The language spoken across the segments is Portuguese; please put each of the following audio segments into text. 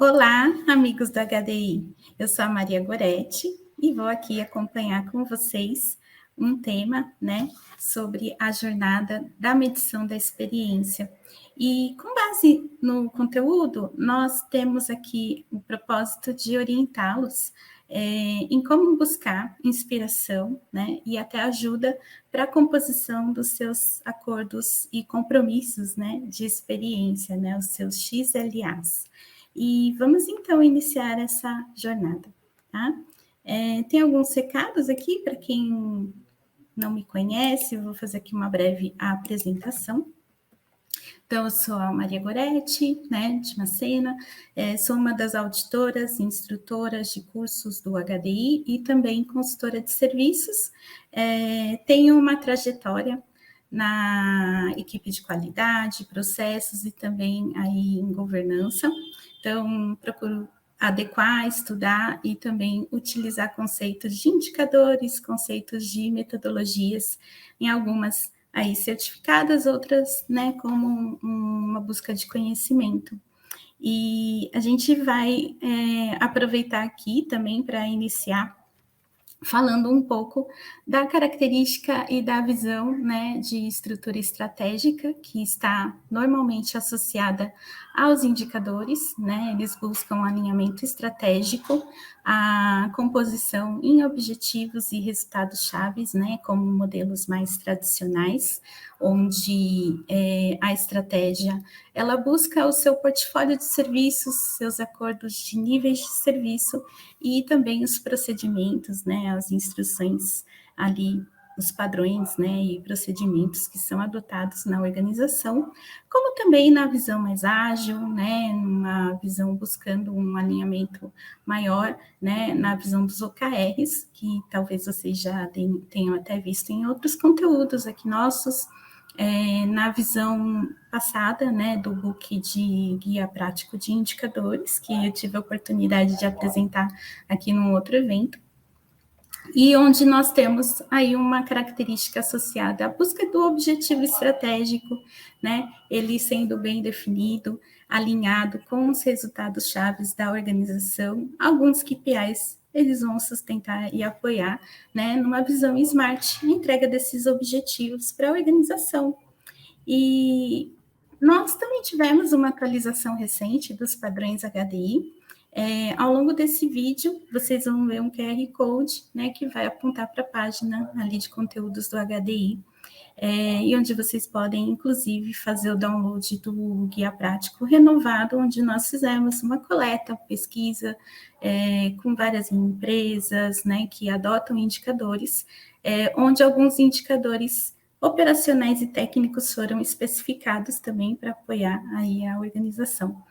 Olá, amigos da HDI. Eu sou a Maria Goretti e vou aqui acompanhar com vocês um tema, sobre a jornada da medição da experiência. E com base no conteúdo, nós temos aqui o propósito de orientá-los em como buscar inspiração, e até ajuda para a composição dos seus acordos e compromissos, de experiência, os seus XLAs. E vamos então iniciar essa jornada, tá? Tem alguns recados aqui para quem não me conhece, eu vou fazer aqui uma breve apresentação. Então, eu sou a Maria Goretti, de Macena, sou uma das auditoras e instrutoras de cursos do HDI e também consultora de serviços. Tenho uma trajetória na equipe de qualidade, processos e também aí em governança. Então, procuro adequar, estudar e também utilizar conceitos de indicadores, conceitos de metodologias em algumas aí certificadas, outras, como uma busca de conhecimento. E a gente vai aproveitar aqui também para iniciar falando um pouco da característica e da visão, de estrutura estratégica, que está normalmente associada aos indicadores, eles buscam alinhamento estratégico, a composição em objetivos e resultados chaves, como modelos mais tradicionais, onde a estratégia, ela busca o seu portfólio de serviços, seus acordos de níveis de serviço e também os procedimentos, as instruções ali, os padrões, e procedimentos que são adotados na organização, como também na visão mais ágil, numa visão buscando um alinhamento maior, na visão dos OKRs, que talvez vocês já tenham até visto em outros conteúdos aqui nossos, na visão passada, do book de guia prático de indicadores, que eu tive a oportunidade de apresentar aqui num outro evento, e onde nós temos aí uma característica associada à busca do objetivo estratégico, ele sendo bem definido, alinhado com os resultados chaves da organização, alguns KPIs eles vão sustentar e apoiar, numa visão smart, a entrega desses objetivos para a organização. E nós também tivemos uma atualização recente dos padrões HDI. Ao longo desse vídeo, vocês vão ver um QR Code, que vai apontar para a página ali de conteúdos do HDI, e onde vocês podem, inclusive, fazer o download do guia prático renovado, onde nós fizemos uma coleta, pesquisa, com várias empresas, que adotam indicadores, onde alguns indicadores operacionais e técnicos foram especificados também para apoiar aí a organização.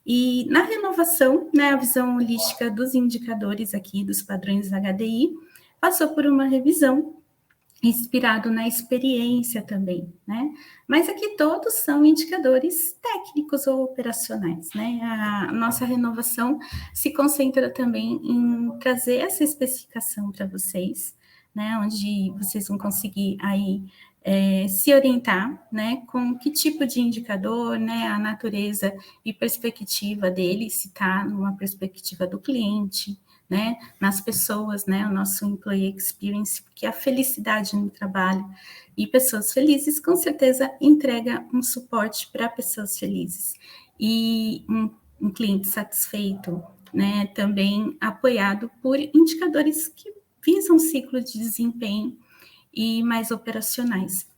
E na renovação, a visão holística dos indicadores aqui, dos padrões HDI, passou por uma revisão, inspirado na experiência também, Mas aqui todos são indicadores técnicos ou operacionais, A nossa renovação se concentra também em trazer essa especificação para vocês, onde vocês vão conseguir aí se orientar, com que tipo de indicador, a natureza e perspectiva dele, se está numa perspectiva do cliente, nas pessoas, o nosso employee experience, porque a felicidade no trabalho e pessoas felizes, com certeza, entrega um suporte para pessoas felizes. E um cliente satisfeito, também apoiado por indicadores que visam ciclo de desempenho e mais operacionais,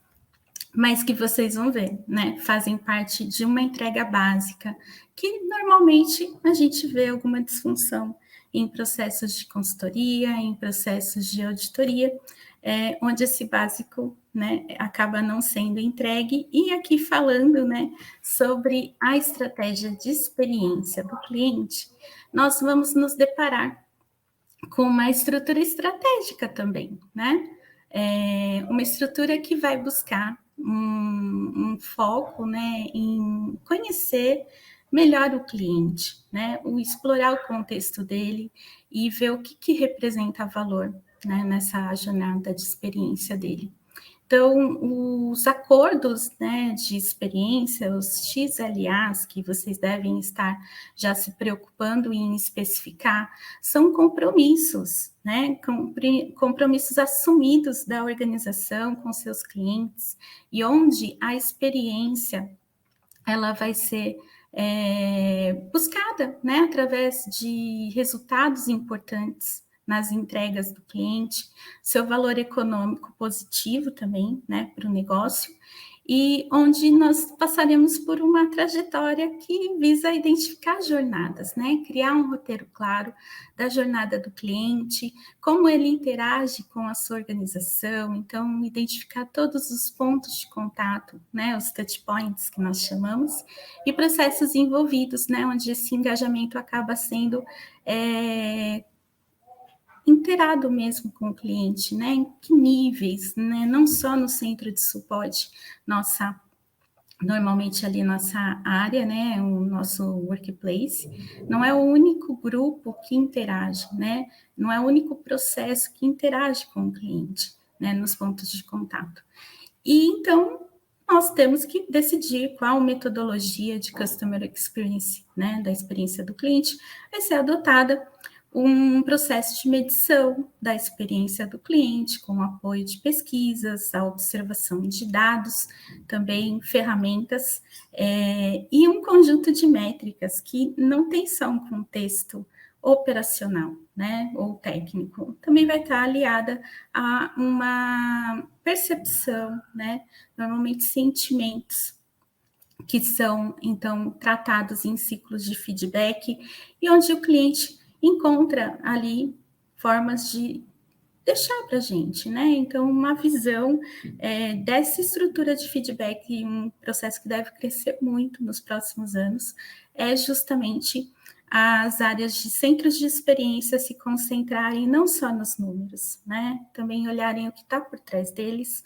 mas que vocês vão ver, fazem parte de uma entrega básica, que normalmente a gente vê alguma disfunção em processos de consultoria, em processos de auditoria, onde esse básico, acaba não sendo entregue, e aqui falando, sobre a estratégia de experiência do cliente, nós vamos nos deparar com uma estrutura estratégica também, uma estrutura que vai buscar um foco, em conhecer melhor o cliente, o explorar o contexto dele e ver o que representa valor, nessa jornada de experiência dele. Então, os acordos, né, de experiência, os XLAs, que vocês devem estar já se preocupando em especificar, são compromissos, né, compromissos assumidos da organização com seus clientes, e onde a experiência ela vai ser buscada, né, através de resultados importantes nas entregas do cliente, seu valor econômico positivo também, né, para o negócio, e onde nós passaremos por uma trajetória que visa identificar jornadas, né, criar um roteiro claro da jornada do cliente, como ele interage com a sua organização, então identificar todos os pontos de contato, né, os touch points que nós chamamos, e processos envolvidos, né, onde esse engajamento acaba sendo inteirado mesmo com o cliente, né, em que níveis, né, não só no centro de suporte, normalmente ali nossa área, né, o nosso workplace, não é o único grupo que interage, né, não é o único processo que interage com o cliente, né, nos pontos de contato. E então, nós temos que decidir qual metodologia de Customer Experience, né, da experiência do cliente, vai ser adotada, um processo de medição da experiência do cliente, com apoio de pesquisas, a observação de dados, também ferramentas, e um conjunto de métricas que não tem só um contexto operacional, né, ou técnico, também vai estar aliada a uma percepção, né, normalmente sentimentos, que são, então, tratados em ciclos de feedback, e onde o cliente encontra ali formas de deixar para a gente, né? Então, uma visão dessa estrutura de feedback, um processo que deve crescer muito nos próximos anos, é justamente as áreas de centros de experiência se concentrarem não só nos números, né? Também olharem o que está por trás deles,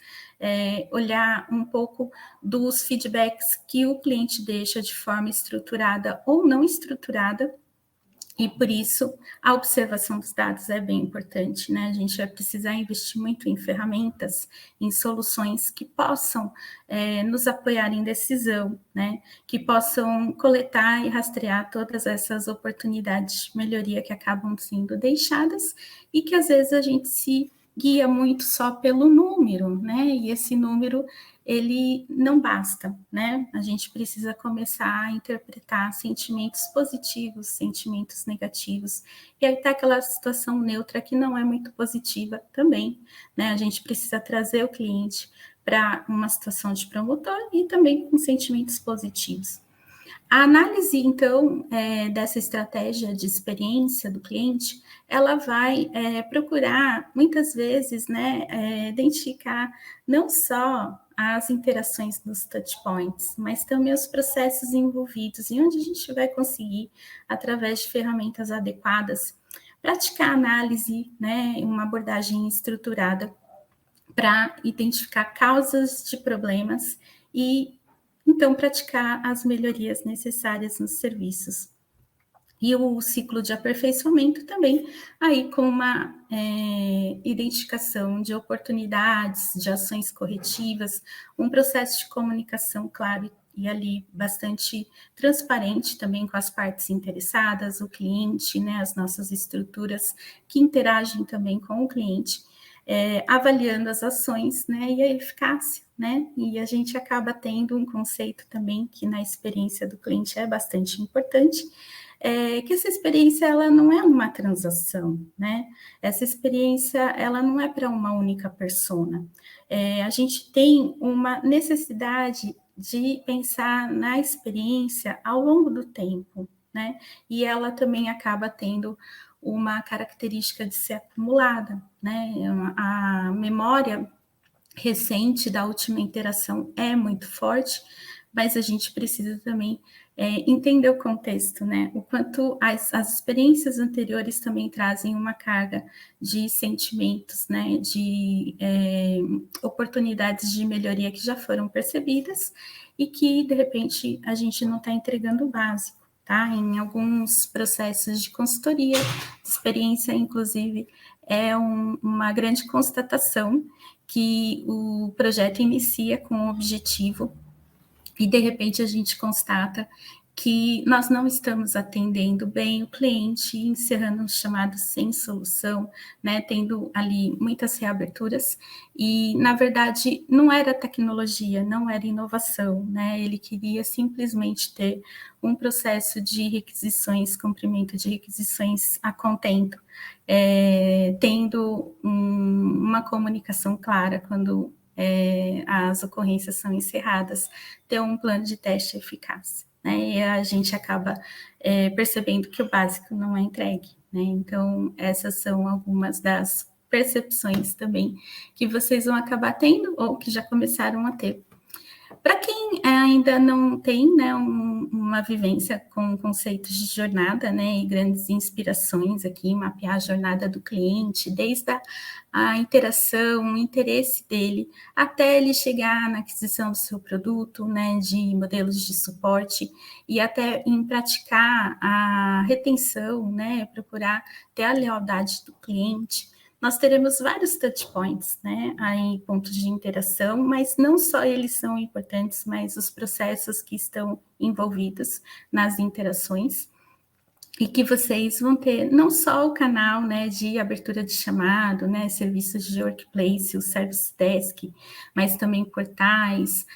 olhar um pouco dos feedbacks que o cliente deixa de forma estruturada ou não estruturada. E por isso, a observação dos dados é bem importante, né? A gente vai precisar investir muito em ferramentas, em soluções que possam nos apoiar em decisão, né? Que possam coletar e rastrear todas essas oportunidades de melhoria que acabam sendo deixadas e que às vezes a gente se guia muito só pelo número, né? E esse número ele não basta, né? A gente precisa começar a interpretar sentimentos positivos, sentimentos negativos, e aí tá aquela situação neutra que não é muito positiva também, né? A gente precisa trazer o cliente para uma situação de promotor e também com sentimentos positivos. A análise, então, dessa estratégia de experiência do cliente, ela vai procurar, muitas vezes, né, identificar não só as interações dos touchpoints, mas também os processos envolvidos, e onde a gente vai conseguir, através de ferramentas adequadas, praticar análise, né, uma abordagem estruturada para identificar causas de problemas e então praticar as melhorias necessárias nos serviços. E o ciclo de aperfeiçoamento também, aí com uma identificação de oportunidades, de ações corretivas, um processo de comunicação claro e ali bastante transparente também com as partes interessadas, o cliente, né, as nossas estruturas que interagem também com o cliente, avaliando as ações, né, e a eficácia, né, e a gente acaba tendo um conceito também que na experiência do cliente é bastante importante, que essa experiência ela não é uma transação, né, essa experiência ela não é para uma única persona, a gente tem uma necessidade de pensar na experiência ao longo do tempo, né, e ela também acaba tendo uma característica de ser acumulada, né? A memória recente da última interação é muito forte, mas a gente precisa também entender o contexto, né? O quanto as experiências anteriores também trazem uma carga de sentimentos, né? De oportunidades de melhoria que já foram percebidas e que, de repente, a gente não está entregando o básico. Tá? Em alguns processos de consultoria, de experiência, inclusive, é uma grande constatação que o projeto inicia com um objetivo e, de repente, a gente constata que nós não estamos atendendo bem o cliente, encerrando um chamado sem solução, né, tendo ali muitas reaberturas, e, na verdade, não era tecnologia, não era inovação, né, ele queria simplesmente ter um processo de requisições, cumprimento de requisições a contento, tendo uma comunicação clara quando as ocorrências são encerradas, ter um plano de teste eficaz. Né? E a gente acaba percebendo que o básico não é entregue. Né? Então, essas são algumas das percepções também que vocês vão acabar tendo ou que já começaram a ter. Para quem ainda não tem, né, uma vivência com conceitos de jornada, né, e grandes inspirações aqui, mapear a jornada do cliente, desde a interação, o interesse dele, até ele chegar na aquisição do seu produto, né, de modelos de suporte, e até em praticar a retenção, né, procurar ter a lealdade do cliente. Nós teremos vários touch points, né, aí pontos de interação, mas não só eles são importantes, mas os processos que estão envolvidos nas interações, e que vocês vão ter não só o canal, né, de abertura de chamado, né, serviços de workplace, o service desk, mas também portais,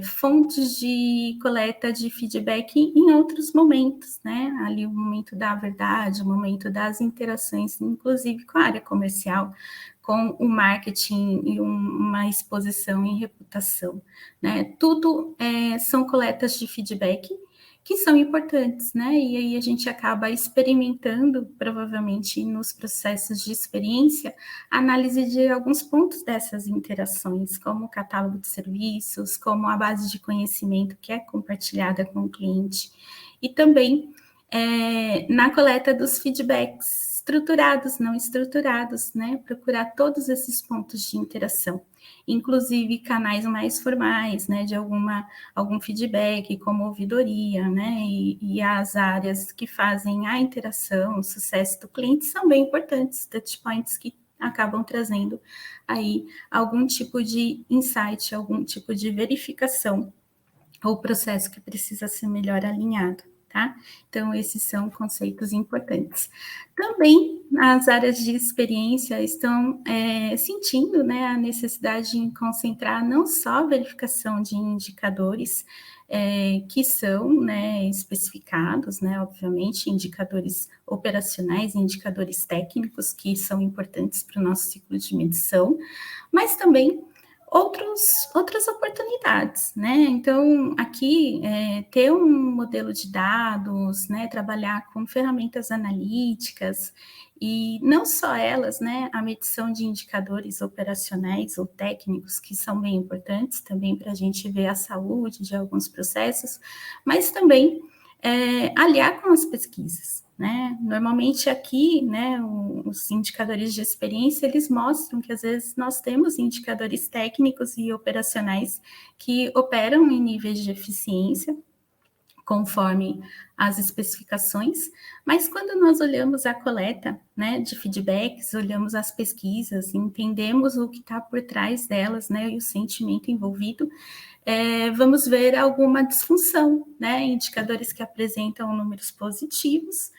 fontes de coleta de feedback em outros momentos, né, ali o momento da verdade, o momento das interações, inclusive com a área comercial, com o marketing e uma exposição em reputação, né, tudo são coletas de feedback que são importantes, né? E aí a gente acaba experimentando, provavelmente nos processos de experiência, análise de alguns pontos dessas interações, como o catálogo de serviços, como a base de conhecimento que é compartilhada com o cliente, e também na coleta dos feedbacks estruturados, não estruturados, né? Procurar todos esses pontos de interação, inclusive canais mais formais, né? De algum feedback, como ouvidoria, né? E as áreas que fazem a interação, o sucesso do cliente são bem importantes, touchpoints que acabam trazendo aí algum tipo de insight, algum tipo de verificação ou processo que precisa ser melhor alinhado. Tá? Então, esses são conceitos importantes. Também, as áreas de experiência estão sentindo, né, a necessidade de concentrar não só a verificação de indicadores que são, né, especificados, né, obviamente, indicadores operacionais, indicadores técnicos que são importantes para o nosso ciclo de medição, mas também outras oportunidades, né? Então, aqui, ter um modelo de dados, né? Trabalhar com ferramentas analíticas, e não só elas, né? A medição de indicadores operacionais ou técnicos, que são bem importantes também para a gente ver a saúde de alguns processos, mas também aliar com as pesquisas. Né? Normalmente aqui, né, os indicadores de experiência, eles mostram que às vezes nós temos indicadores técnicos e operacionais que operam em níveis de eficiência, conforme as especificações, mas quando nós olhamos a coleta, né, de feedbacks, olhamos as pesquisas, entendemos o que está por trás delas, né, e o sentimento envolvido, vamos ver alguma disfunção, né, indicadores que apresentam números positivos,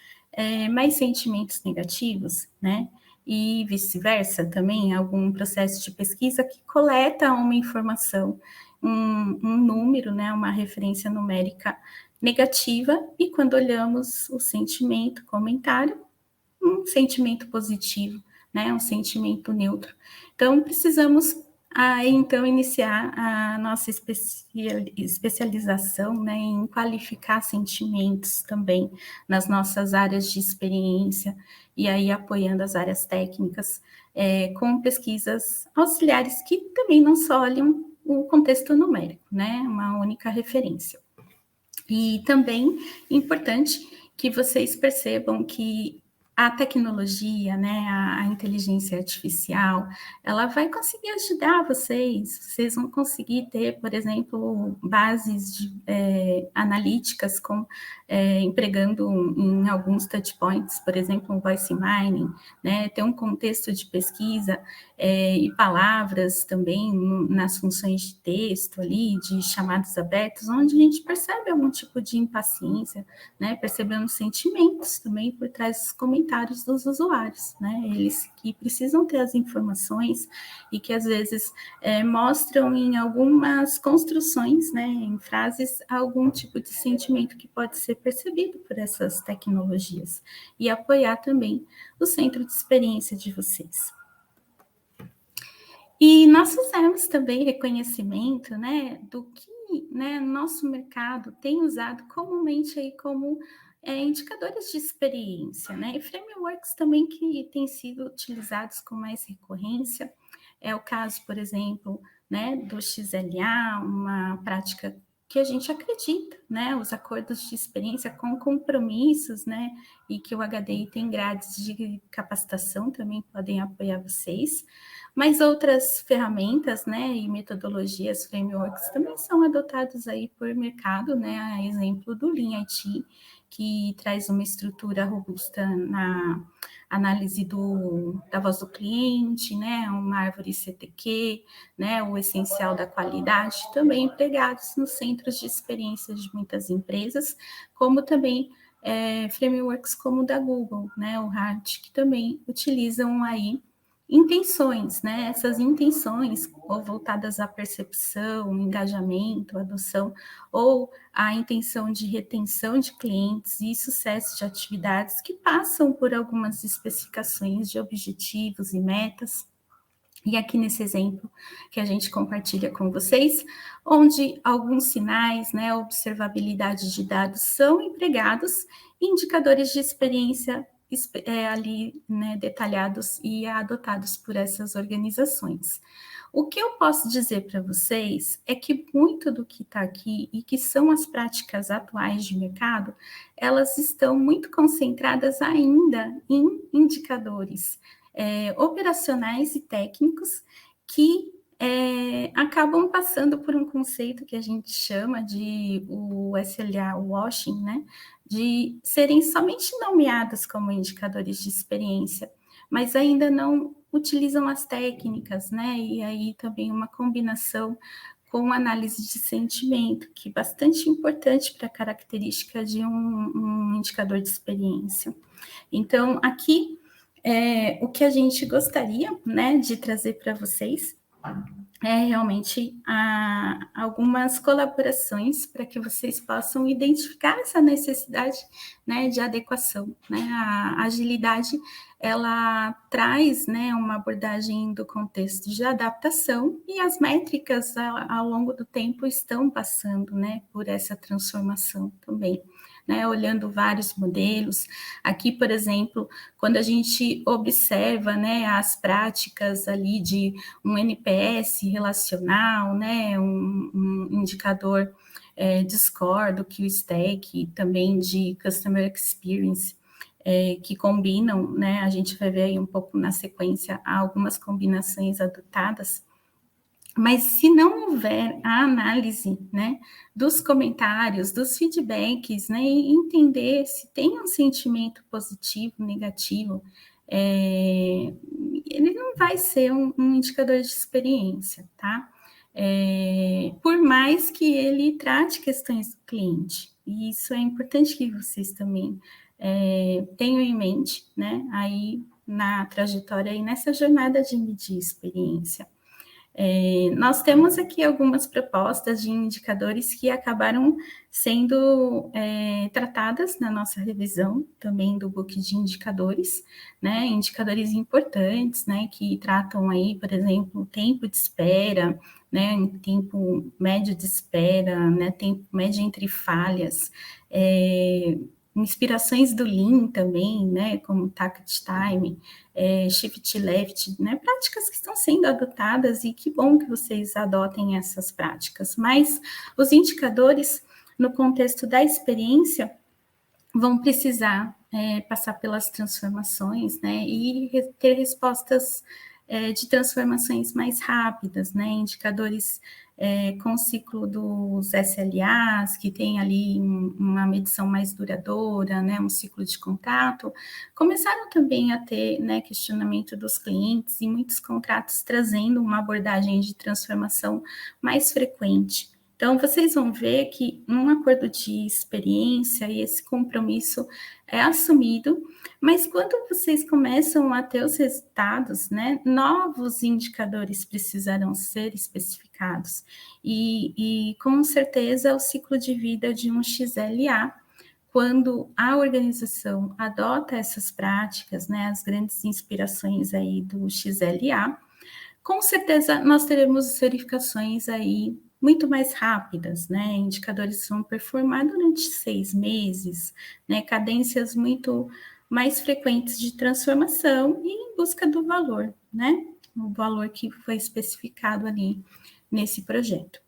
mais sentimentos negativos, né, e vice-versa também, algum processo de pesquisa que coleta uma informação, um número, né, uma referência numérica negativa, e quando olhamos o sentimento, comentário, um sentimento positivo, né, um sentimento neutro. Então, precisamos então iniciar a nossa especialização, né, em qualificar sentimentos também nas nossas áreas de experiência, e aí apoiando as áreas técnicas, com pesquisas auxiliares que também não só olham o contexto numérico, né, uma única referência. E também importante que vocês percebam que a tecnologia, né, a inteligência artificial, ela vai conseguir ajudar vocês vão conseguir ter, por exemplo, bases analíticas empregando em alguns touchpoints, por exemplo, um voice mining, né, ter um contexto de pesquisa e palavras também nas funções de texto ali, de chamados abertos, onde a gente percebe algum tipo de impaciência, né, percebendo sentimentos também por trás dos comentários dos usuários, né, eles que precisam ter as informações e que às vezes mostram em algumas construções, né, em frases, algum tipo de sentimento que pode ser percebido por essas tecnologias e apoiar também o centro de experiência de vocês. E nós fizemos também reconhecimento, né, do que, né, nosso mercado tem usado comumente aí como indicadores de experiência, né, e frameworks também que têm sido utilizados com mais recorrência. É o caso, por exemplo, né, do XLA, uma prática que a gente acredita, né, os acordos de experiência com compromissos, né, e que o HDI tem grades de capacitação também podem apoiar vocês. Mas outras ferramentas, né, e metodologias, frameworks também são adotados aí por mercado, né, a exemplo do Lean IT, que traz uma estrutura robusta na análise da voz do cliente, né, uma árvore CTQ, né, o essencial da qualidade, também empregados nos centros de experiência de muitas empresas, como também frameworks como o da Google, né, o HART, que também utilizam aí intenções, né? Essas intenções, ou voltadas à percepção, engajamento, adoção, ou a intenção de retenção de clientes e sucesso de atividades que passam por algumas especificações de objetivos e metas. E aqui nesse exemplo que a gente compartilha com vocês, onde alguns sinais, né, observabilidade de dados são empregados, indicadores de experiência ali, né, detalhados e adotados por essas organizações. O que eu posso dizer para vocês é que muito do que está aqui e que são as práticas atuais de mercado, elas estão muito concentradas ainda em indicadores operacionais e técnicos que acabam passando por um conceito que a gente chama de o SLA washing, né? De serem somente nomeados como indicadores de experiência, mas ainda não utilizam as técnicas, né? E aí também uma combinação com análise de sentimento, que é bastante importante para a característica de um indicador de experiência. Então, aqui, o que a gente gostaria, né, de trazer para vocês realmente algumas colaborações para que vocês possam identificar essa necessidade, né, de adequação, né? A agilidade, ela traz, né, uma abordagem do contexto de adaptação e as métricas ao longo do tempo estão passando, né, por essa transformação também. Né, olhando vários modelos. Aqui, por exemplo, quando a gente observa, né, as práticas ali de um NPS relacional, né, um indicador de score do QStack, também de Customer Experience, que combinam, né, a gente vai ver aí um pouco na sequência algumas combinações adotadas. Mas se não houver a análise, né, dos comentários, dos feedbacks, né, e entender se tem um sentimento positivo, negativo, ele não vai ser um indicador de experiência, tá? Por mais que ele trate questões do cliente. E isso é importante que vocês também tenham em mente, né, aí na trajetória e nessa jornada de medir experiência. Nós temos aqui algumas propostas de indicadores que acabaram sendo tratadas na nossa revisão também do book de indicadores, né, indicadores importantes, né, que tratam aí, por exemplo, tempo de espera, né, tempo médio de espera, né, tempo médio entre falhas, inspirações do Lean também, né, como Takt Time, Shift Left, né, práticas que estão sendo adotadas e que bom que vocês adotem essas práticas, mas os indicadores no contexto da experiência vão precisar passar pelas transformações, né, e ter respostas de transformações mais rápidas, né, indicadores com o ciclo dos SLAs, que tem ali uma medição mais duradoura, né, um ciclo de contrato, começaram também a ter, né, questionamento dos clientes e muitos contratos trazendo uma abordagem de transformação mais frequente. Então, vocês vão ver que num acordo de experiência e esse compromisso é assumido, mas quando vocês começam a ter os resultados, né, novos indicadores precisarão ser especificados. E com certeza, o ciclo de vida de um XLA, quando a organização adota essas práticas, né, as grandes inspirações aí do XLA, com certeza nós teremos verificações aí muito mais rápidas, né? Indicadores vão performar durante 6 meses, né? Cadências muito mais frequentes de transformação e em busca do valor, né? O valor que foi especificado ali nesse projeto.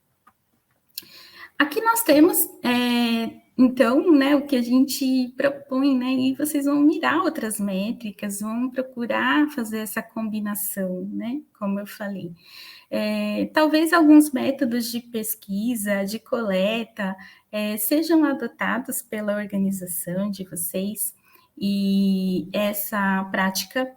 Aqui nós temos, então, né, o que a gente propõe, né, e vocês vão mirar outras métricas, vão procurar fazer essa combinação, né, como eu falei. Talvez alguns métodos de pesquisa, de coleta, sejam adotados pela organização de vocês, e essa prática,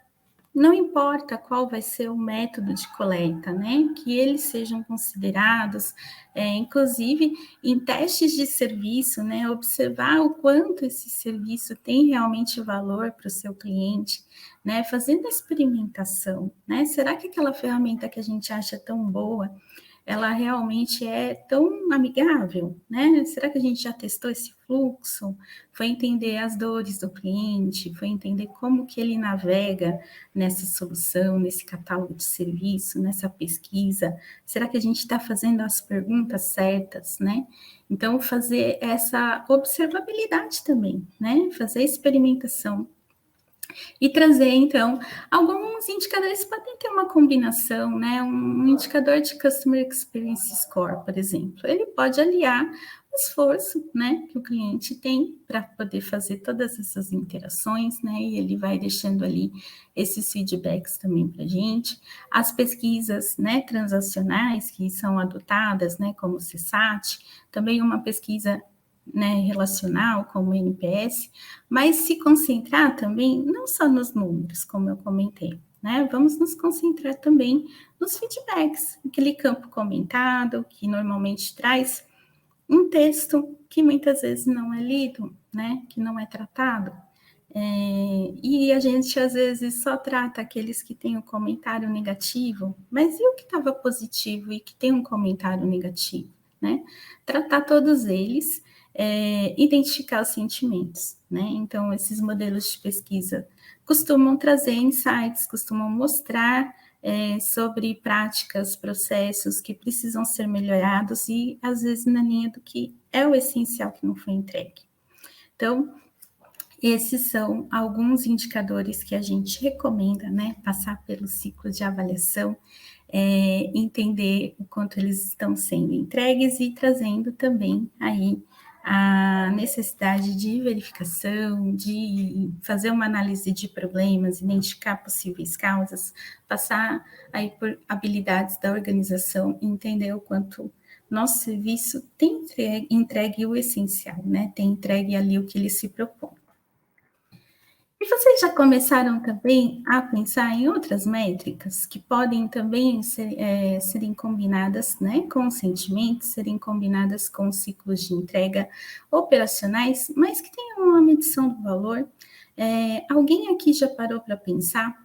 não importa qual vai ser o método de coleta, né? Que eles sejam considerados, inclusive em testes de serviço, né? Observar o quanto esse serviço tem realmente valor para o seu cliente, né? Fazendo a experimentação, né? Será que aquela ferramenta que a gente acha tão boa, ela realmente é tão amigável, né? Será que a gente já testou esse fluxo? Foi entender as dores do cliente, foi entender como que ele navega nessa solução, nesse catálogo de serviço, nessa pesquisa. Será que a gente está fazendo as perguntas certas, né? Então, fazer essa observabilidade também, né? Fazer experimentação e trazer, então, alguns indicadores podem ter uma combinação, né? Um indicador de Customer Experience Score, por exemplo, ele pode aliar o esforço, né, que o cliente tem para poder fazer todas essas interações, né? E ele vai deixando ali esses feedbacks também para a gente. As pesquisas, né, transacionais que são adotadas, né, como o CSAT, também uma pesquisa, né, relacional, como o NPS, mas se concentrar também não só nos números, como eu comentei, né? Vamos nos concentrar também nos feedbacks, aquele campo comentado, que normalmente traz um texto que muitas vezes não é lido, né? Que não é tratado. E a gente às vezes só trata aqueles que têm um comentário negativo, mas e o que estava positivo e que tem um comentário negativo, né? Tratar todos eles, identificar os sentimentos, né? Então, esses modelos de pesquisa costumam trazer insights, costumam mostrar sobre práticas, processos que precisam ser melhorados e, às vezes, na linha do que é o essencial que não foi entregue. Então, esses são alguns indicadores que a gente recomenda, né? Passar pelo ciclo de avaliação, entender o quanto eles estão sendo entregues e trazendo também aí a necessidade de verificação, de fazer uma análise de problemas, identificar possíveis causas, passar aí por habilidades da organização e entender o quanto nosso serviço tem entregue o essencial, né? Tem entregue ali o que ele se propõe. E vocês já começaram também a pensar em outras métricas que podem também serem combinadas, né, com os sentimentos, serem combinadas com ciclos de entrega operacionais, mas que tenham uma medição do valor? Alguém aqui já parou para pensar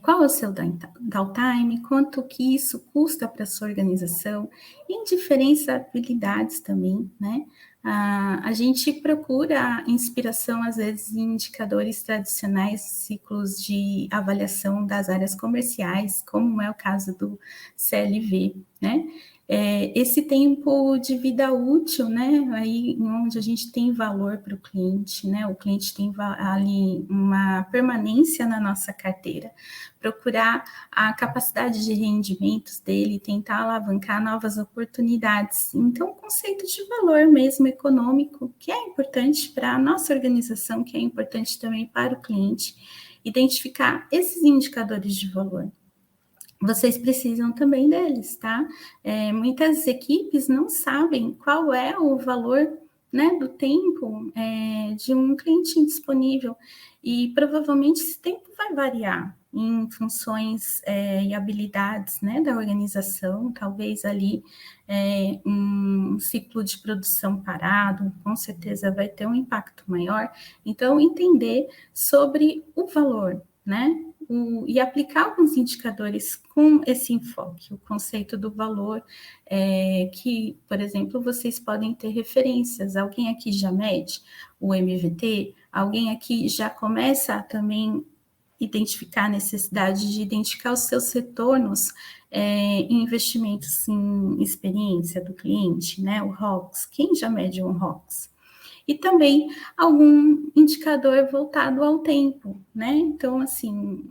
qual é o seu downtime, quanto que isso custa para a sua organização, em diferentes habilidades também, né? A gente procura inspiração, às vezes, em indicadores tradicionais, ciclos de avaliação das áreas comerciais, como é o caso do CLV, né? esse tempo de vida útil, né, aí onde a gente tem valor para o cliente, né, o cliente tem ali uma permanência na nossa carteira, procurar a capacidade de rendimentos dele, tentar alavancar novas oportunidades. Então, o conceito de valor mesmo econômico, que é importante para a nossa organização, que é importante também para o cliente, identificar esses indicadores de valor. Vocês precisam também deles, tá? Muitas equipes não sabem qual é o valor, né, do tempo de um cliente indisponível, e provavelmente esse tempo vai variar em funções e habilidades, né, da organização, talvez ali um ciclo de produção parado, com certeza vai ter um impacto maior. Então, entender sobre o valor, né? E aplicar alguns indicadores com esse enfoque, o conceito do valor, que, por exemplo, vocês podem ter referências. Alguém aqui já mede o MVT? Alguém aqui já começa a também identificar a necessidade de identificar os seus retornos em investimentos em experiência do cliente, né? O ROX. Quem já mede um ROX? E também algum indicador voltado ao tempo, né? Então, assim,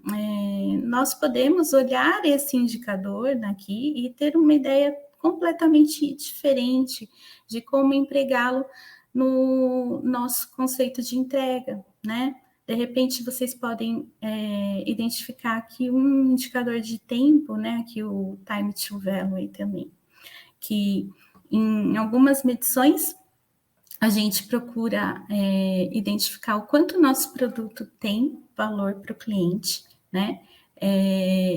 nós podemos olhar esse indicador daqui e ter uma ideia completamente diferente de como empregá-lo no nosso conceito de entrega, né? De repente, vocês podem identificar aqui um indicador de tempo, né? Aqui o time to value também, que em algumas medições a gente procura identificar o quanto o nosso produto tem valor para o cliente, né?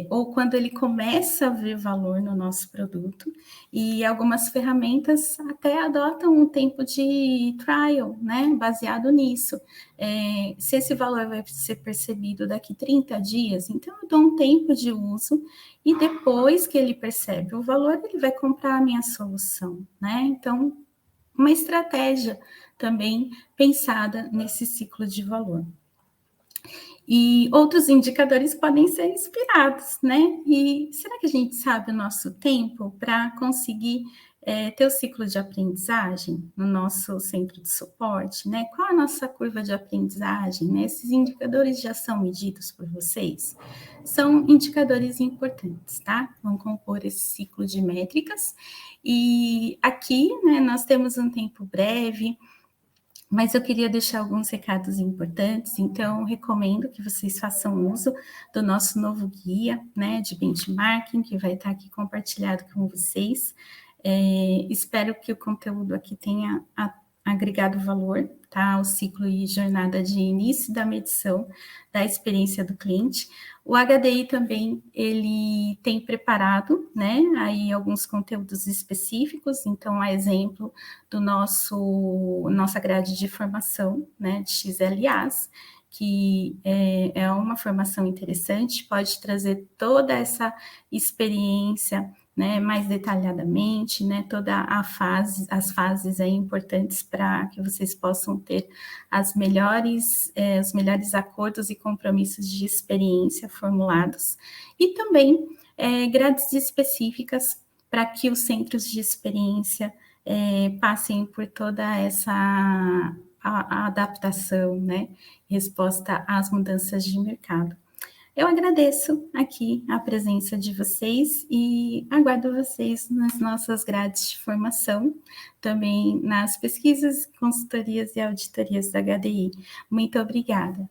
Ou quando ele começa a ver valor no nosso produto, e algumas ferramentas até adotam um tempo de trial, né? Baseado nisso. Se esse valor vai ser percebido daqui 30 dias, então eu dou um tempo de uso, e depois que ele percebe o valor, ele vai comprar a minha solução, né? Então, uma estratégia também pensada nesse ciclo de valor. E outros indicadores podem ser inspirados, né? E será que a gente sabe o nosso tempo para conseguir ter o ciclo de aprendizagem no nosso centro de suporte, né? Qual a nossa curva de aprendizagem, né? Esses indicadores já são medidos por vocês? São indicadores importantes, tá? Vão compor esse ciclo de métricas. E aqui, né, nós temos um tempo breve, mas eu queria deixar alguns recados importantes, então recomendo que vocês façam uso do nosso novo guia, né, de benchmarking, que vai estar aqui compartilhado com vocês. Espero que o conteúdo aqui tenha agregado valor, tá, ao ciclo e jornada de início da medição da experiência do cliente. O HDI também, ele tem preparado, né, aí alguns conteúdos específicos, então, a exemplo do nossa grade de formação, né, de XLAs, que é uma formação interessante, pode trazer toda essa experiência, né, mais detalhadamente, né, toda as fases aí importantes para que vocês possam ter os melhores acordos e compromissos de experiência formulados, e também grades específicas para que os centros de experiência passem por toda essa a adaptação, né, resposta às mudanças de mercado. Eu agradeço aqui a presença de vocês e aguardo vocês nas nossas grades de formação, também nas pesquisas, consultorias e auditorias da HDI. Muito obrigada.